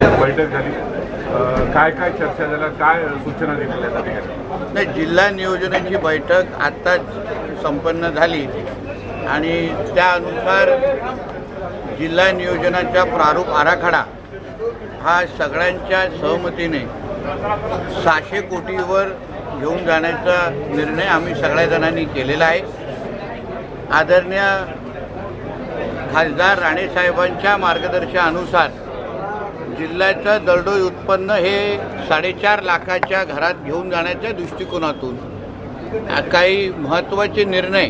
बैठक झाली, काय काय चर्चा झाल्या, काय सूचना दिल्या त्या ठिकाणी? नाही, जिल्हा नियोजनाची बैठक आत्ताच संपन्न झाली आणि त्यानुसार जिल्हा नियोजनाचा प्रारूप आराखडा हा सगळ्यांच्या सहमतीने 600 कोटीवर घेऊन जाण्याचा निर्णय आम्ही सगळ्या जणांनी केलेला आहे. आदरणीय खासदार राणेसाहेबांच्या मार्गदर्शनानुसार जिल्ह्याचं दरडोई उत्पन्न हे 4.5 लाखाच्या घरात घेऊन जाण्याच्या दृष्टिकोनातून काही महत्त्वाचे निर्णय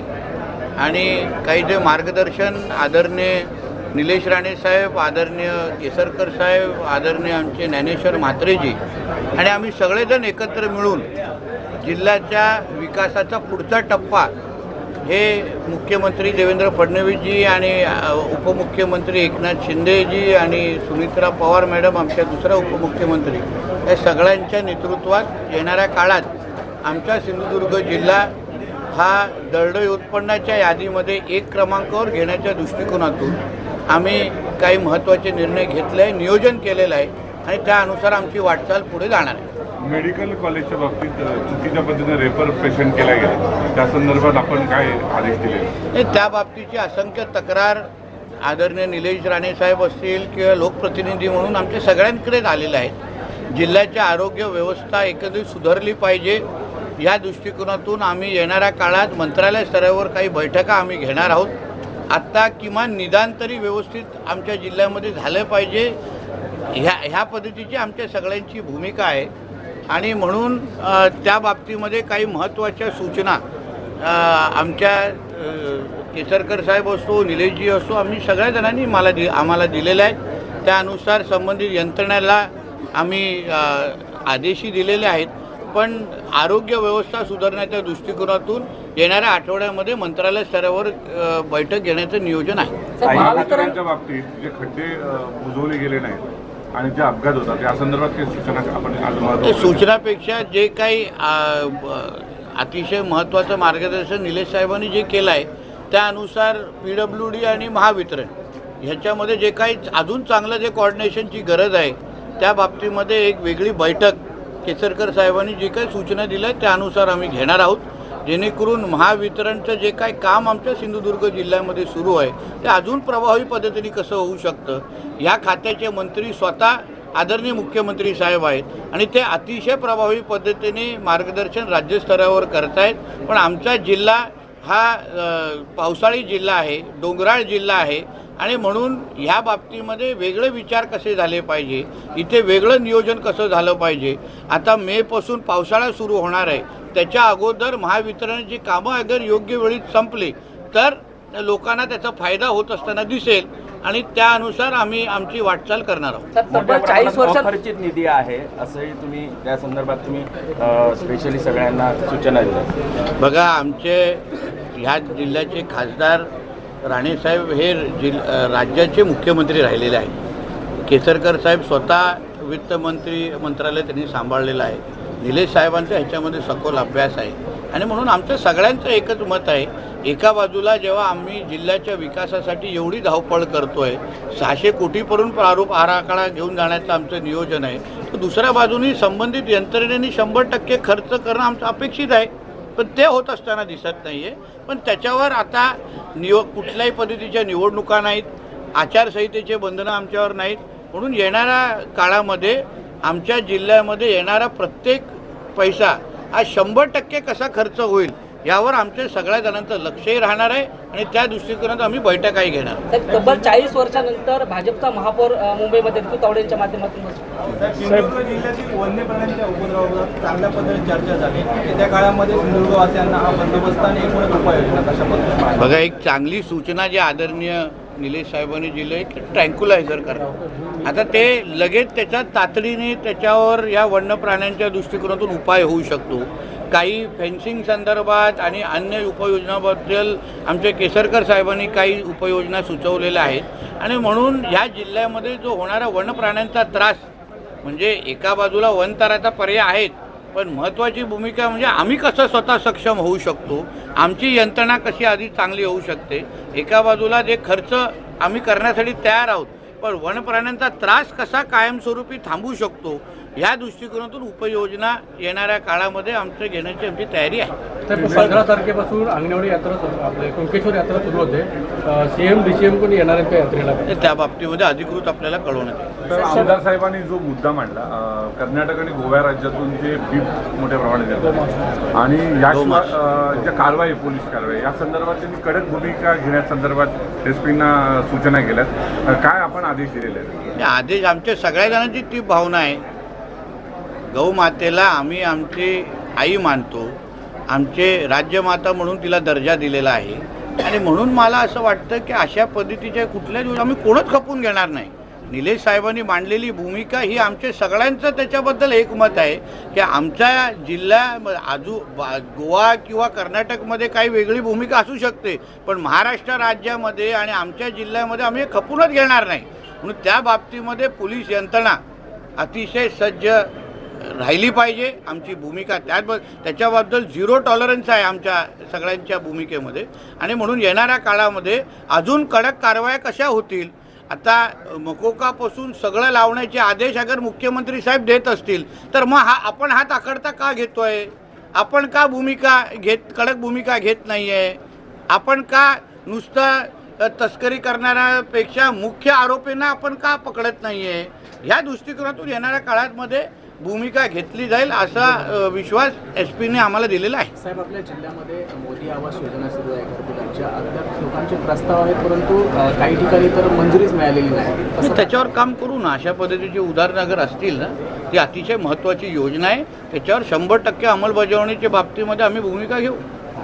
आणि काही जे मार्गदर्शन आदरणीय निलेश राणेसाहेब, आदरणीय केसरकर साहेब, आदरणीय आमचे ज्ञानेश्वर म्हात्रेजी आणि आम्ही सगळेजण एकत्र मिळून जिल्ह्याच्या विकासाचा पुढचा टप्पा हे मुख्यमंत्री देवेंद्र फडणवीसजी आणि उपमुख्यमंत्री एकनाथ शिंदेजी आणि सुमित्रा पवार मॅडम आमच्या दुसऱ्या उपमुख्यमंत्री या सगळ्यांच्या नेतृत्वात येणाऱ्या काळात आमचा सिंधुदुर्ग जिल्हा हा दरडोई उत्पन्नाच्या यादीमध्ये 1 क्रमांकावर घेण्याच्या दृष्टिकोनातून आम्ही काही महत्त्वाचे निर्णय घेतले आहे, नियोजन केलेलं आहे आणि त्यानुसार आमची वाटचाल पुढे जाणार आहे. मेडिकल कॉलेजच्या बाबतीत चुकीच्या पद्धतीने रेफर पेशंट केला गेला, त्या संदर्भात आपण काय आदेश दिले? त्या बाबतीची असंख्य तक्रार आदरणीय निलेश राणेसाहेब असतील किंवा लोकप्रतिनिधी म्हणून आमच्या सगळ्यांकडेच आलेल्या आहेत. जिल्ह्याची आरोग्य व्यवस्था एकंदरीत सुधारली पाहिजे या दृष्टिकोनातून आम्ही येणाऱ्या काळात मंत्रालय स्तरावर काही बैठका आम्ही घेणार आहोत. आत्ता किमान निदान तरी व्यवस्थित आमच्या जिल्ह्यामध्ये झालं पाहिजे ह्या पद्धतीची आमच्या सगळ्यांची भूमिका आहे आणि म्हणून त्या बाबतीमध्ये काही महत्त्वाच्या सूचना आमच्या केसरकर साहेब असो, निलेशजी असो, आम्ही सगळ्या जणांनी आम्हाला दिलेल्या आहेत. त्यानुसार संबंधित यंत्रणेला आम्ही आदेशही दिलेले आहेत. पण आरोग्य व्यवस्था सुधारण्याच्या दृष्टिकोनातून येणाऱ्या आठवड्यामध्ये मंत्रालय स्तरावर बैठक घेण्याचं नियोजन आहे. महावितरणच्या बाबतीत जे खड्डे बुजवले गेले नाहीत आणि जे अपघात होतात त्या संदर्भात काही सूचना आपण आज सूचनापेक्षा जे काही अतिशय महत्त्वाचं मार्गदर्शन निलेश साहेबांनी जे केलं आहे त्यानुसार PWD आणि महावितरण ह्याच्यामध्ये जे काही अजून चांगलं जे कोऑर्डिनेशनची गरज आहे त्या बाबतीमध्ये एक वेगळी बैठक केसरकर साहेबांनी जे काही सूचना दिल्या त्यानुसार आम्ही घेणार आहोत, जेणेकरून महावितरणचं जे काही काम आमच्या सिंधुदुर्ग जिल्ह्यामध्ये सुरू आहे ते अजून प्रभावी पद्धतीने कसं होऊ शकतं. ह्या खात्याचे मंत्री स्वतः आदरणीय मुख्यमंत्री साहेब आहेत आणि ते अतिशय प्रभावी पद्धतीने मार्गदर्शन राज्यस्तरावर करत आहेत. पण आमचा जिल्हा हा पावसाळी जिल्हा आहे, डोंगराळ जिल्हा आहे आणि म्हणून ह्या बाबतीमध्ये वेगळे विचार कसे झाले पाहिजे, इथे वेगळं नियोजन कसं झालं पाहिजे. आता मेपासून पावसाळा सुरू होणार आहे, त्याच्या अगोदर महावितरणाची कामं अगर योग्य वेळी संपली तर लोकांना त्याचा फायदा होत असताना दिसेल आणि त्यानुसार आम्ही आमची वाटचाल करणार आहोत. 40 वर्षात खर्चित निधी आहे असंही तुम्ही त्या संदर्भात तुम्ही स्पेशली सगळ्यांना सूचना दिल्या. बघा, आमचे ह्या जिल्ह्याचे खासदार राणेसाहेब हे राज्याचे मुख्यमंत्री राहिलेले आहेत. केसरकर साहेब स्वतः वित्तमंत्री मंत्रालय त्यांनी सांभाळलेलं आहे. निलेश साहेबांचा ह्याच्यामध्ये सखोल अभ्यास आहे आणि म्हणून आमचं सगळ्यांचं एकच मत आहे. एका बाजूला जेव्हा आम्ही जिल्ह्याच्या विकासासाठी एवढी धावपळ करतो आहे, 600 कोटीपर्यंत प्रारूप आराखडा घेऊन जाण्याचं आमचं नियोजन आहे, तर दुसऱ्या बाजूनी संबंधित यंत्रणेने 100% खर्च करणं आमचं अपेक्षित आहे. पण ते होत असताना दिसत नाही आहे. पण त्याच्यावर आता कुठल्याही पद्धतीच्या निवडणुका नाहीत, आचारसंहितेचे बंधनं आमच्यावर नाहीत. म्हणून येणाऱ्या काळामध्ये आमच्या जिल्ह्यामध्ये येणारा प्रत्येक पैसा हा 100% कसा खर्च होईल यावर आमच्या सगळ्या जणांचं लक्षही राहणार आहे आणि त्या दृष्टिकोनात आम्ही बैठकाही घेणार. तब्बल 40 वर्षानंतर भाजपचा महापौर मुंबईमध्ये ऋतू तावडेंच्या माध्यमातून सिंधुदुर्ग जिल्ह्यातील वन्य प्राण्यांच्या उपद्रवावर चांगल्या पद्धतीने चर्चा झाली. येत्या काळामध्ये सिंधुदुर्गवासियांना हा बंदोबस्त आणि एकूणच उपाययोजना कशा पद्धतीने? बघा, एक चांगली सूचना जी आदरणीय निलेश साहेबांनी दिली आहे की ट्रँक्युलायझर करणं. आता ते लगेच त्याच्या तातडीने त्याच्यावर या वन्य प्राण्यांच्या दृष्टिकोनातून उपाय होऊ शकतो. काही फेन्सिंग संदर्भात आणि अन्य उपाययोजनाबद्दल आमच्या केसरकर साहेबांनी काही उपाययोजना सुचवलेल्या आहेत आणि म्हणून ह्या जिल्ह्यामध्ये जो होणारा वन्य प्राण्यांचा त्रास म्हणजे एका बाजूला वनतराचा पर्याय आहेत, पण महत्त्वाची भूमिका म्हणजे आम्ही कसं स्वतः सक्षम होऊ शकतो, आमची यंत्रणा कशी अधिक चांगली होऊ शकते. एका बाजूला जे खर्च आम्ही करण्यासाठी तयार आहोत पण वनप्राण्यांचा त्रास कसा कायमस्वरूपी थांबू शकतो ह्या दृष्टिकोनातून उपयोजना येणाऱ्या काळामध्ये आमचं घेण्याची आमची तयारी आहे. तर 15 तारखेपासून अंगणवाडी यात्रा आपले कुणकेश्वर यात्रा सुरू होते. CM DCM पण येणार आहेत त्या यात्रेला. त्या बाबतीमध्ये अधिकृत आपल्याला कळवण्यात येईल. तर आमदार साहेबांनी जो मुद्दा मांडला, कर्नाटक आणि गोवा राज्यातून जे बीप मोठ्या प्रमाणात येतात आणि याशिवाय ज्या कारवाई, पोलीस कारवाई या संदर्भात त्यांनी कडक भूमिका घेण्यासंदर्भात एसपींना सूचना केल्यात. काय आपण आदेश दिलेले आहेत? आदेश आमच्या सगळ्या जणांची ती भावना आहे. गौमातेला आम्ही आमची आई मानतो, आमचे राज्यमाता म्हणून तिला दर्जा दिलेला आहे आणि म्हणून मला असं वाटतं की अशा पद्धतीच्या कुठल्याच गोष्टी आम्ही कोणच खपून घेणार नाही. निलेश साहेबांनी मांडलेली भूमिका ही आमच्या सगळ्यांचं त्याच्याबद्दल एकमत आहे की आमच्या जिल्ह्या गोवा किंवा कर्नाटकमध्ये काही वेगळी भूमिका असू शकते, पण महाराष्ट्र राज्यामध्ये आणि आमच्या जिल्ह्यामध्ये आम्ही हे खपूनच घेणार नाही. म्हणून त्या बाबतीमध्ये पोलीस यंत्रणा अतिशय सज्ज राहिली पाहिजे. आमची भूमिका त्याच्याबद्दल 0 टॉलरन्स आहे आमच्या सगळ्यांच्या भूमिकेमध्ये आणि म्हणून येणाऱ्या काळामध्ये अजून कडक कारवाया कशा होतील. आता मकोकापासून सगळं लावण्याचे आदेश अगर मुख्यमंत्री साहेब देत असतील तर मग आपण हात आखडता का घेतोय? आपण का कडक भूमिका घेत नाही आहे? आपण का नुसतं तस्करी करणाऱ्यापेक्षा मुख्य आरोपींना आपण का पकडत नाही आहे? ह्या दृष्टिकोनातून येणाऱ्या काळामध्ये भूमिका घेतली जाईल असा विश्वास SP ने आम्हाला दिलेला आहे. साहेब, आपल्या जिल्ह्यामध्ये मोदी आवास योजना सुरू आहे. घरकुलांच्या अद्याप लोकांचे प्रस्ताव आहेत, परंतु काही ठिकाणी तर मंजुरीच मिळालेली नाही. त्याच्यावर काम करू ना. अशा पद्धतीची उदाहरणं अगर असतील ना, ती अतिशय महत्त्वाची योजना आहे. त्याच्यावर 100% अंमलबजावणीच्या बाबतीमध्ये आम्ही भूमिका घेऊ.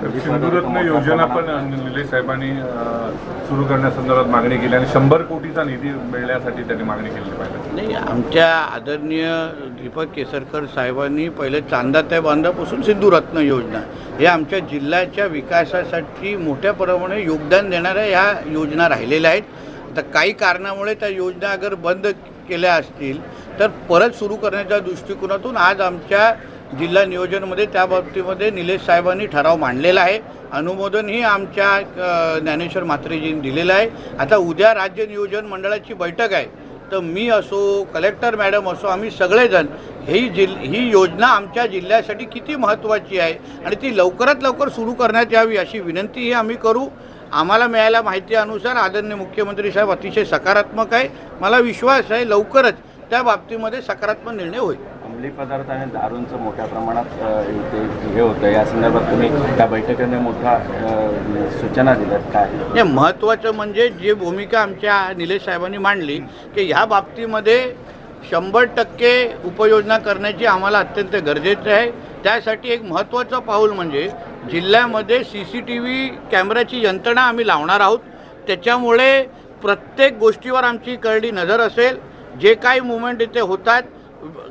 सिंधुरत्न योजना पण निलेश साहेबांनी सुरू करण्यासंदर्भात मागणी केली आणि 100 कोटीचा निधी मिळण्यासाठी त्यांनी मागणी केली पाहिजे. नाही, आमच्या आदरणीय दीपक केसरकर साहेबांनी पहिले चांदा ते बांधापासून सिंधुरत्न योजना हे आमच्या जिल्ह्याच्या विकासासाठी मोठ्या प्रमाणे योगदान देणाऱ्या ह्या योजना राहिलेल्या आहेत. आता काही कारणामुळे त्या योजना अगर बंद केल्या असतील तर परत सुरू करण्याच्या दृष्टिकोनातून आज आमच्या जिल्हा नियोजनमध्ये त्या बाबतीमध्ये निलेश साहेबांनी ठराव मांडलेला आहे. अनुमोदनही आमच्या ज्ञानेश्वर म्हात्रेजींनी दिलेलं आहे. आता उद्या राज्य नियोजन मंडळाची बैठक आहे, तर मी असो, कलेक्टर मॅडम असो, आम्ही सगळेजण ही योजना आमच्या जिल्ह्यासाठी किती महत्त्वाची आहे आणि ती लवकरात लवकर सुरू करण्यात यावी अशी विनंतीही आम्ही करू. आम्हाला मिळालेल्या माहितीनुसार आदरणीय मुख्यमंत्री साहेब अतिशय सकारात्मक आहे. मला विश्वास आहे लवकरच त्या बाबतीमध्ये सकारात्मक निर्णय होईल. अंमली पदार्थ आणि दारूंचं मोठ्या प्रमाणात हे होतं, या संदर्भात तुम्ही त्या बैठकीने मोठ्या सूचना दिल्यात काय? हे महत्त्वाचं म्हणजे जी भूमिका आमच्या निलेश साहेबांनी मांडली की ह्या बाबतीमध्ये 100% उपयोजना करण्याची आम्हाला अत्यंत गरजेचं आहे. त्यासाठी एक महत्त्वाचं पाऊल म्हणजे जिल्ह्यामध्ये CCTV कॅमेऱ्याची यंत्रणा आम्ही लावणार आहोत. त्याच्यामुळे प्रत्येक गोष्टीवर आमची करडी नजर असेल. जे काही मुवमेंट इथे होतात,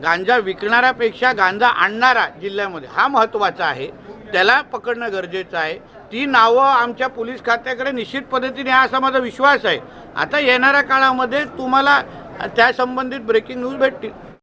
गांजा विकणाऱ्यापेक्षा गांजा आणणारा जिल्ह्यामध्ये हा महत्त्वाचा आहे, त्याला पकडणं गरजेचं आहे. ती नावं आमच्या पोलीस खात्याकडे निश्चित पद्धतीने असा माझा विश्वास आहे. आता येणाऱ्या काळामध्ये तुम्हाला त्या संबंधित ब्रेकिंग न्यूज भेटतील.